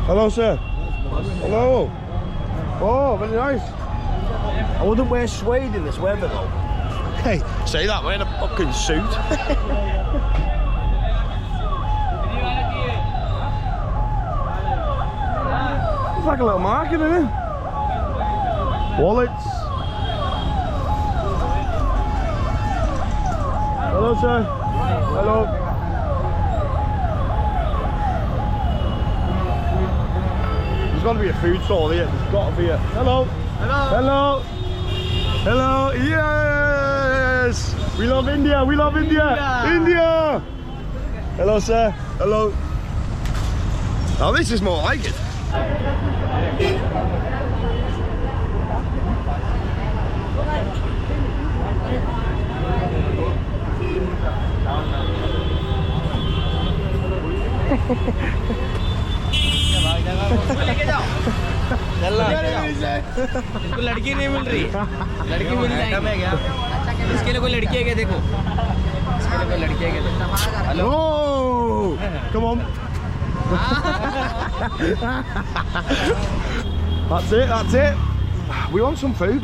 Hello, sir. Hello. Oh, very nice. I wouldn't wear suede in this weather though. Hey, say that, we're in a fucking suit. It's like a little market, isn't it? Wallets. Hello, sir. Hello. There's got to be a food stall here. There's got to be a. Hello. Hello. Hello. Yes. We love India. We love India. India. Hello, sir. Hello. Now this is more like it. इसको लड़की नहीं मिल रही, लड़की मिल जाएगी क्या? इसके लिए कोई लड़की है क्या? देखो, इसके लिए कोई लड़की है क्या? Hello. Come on. That's it. That's it. We want some food.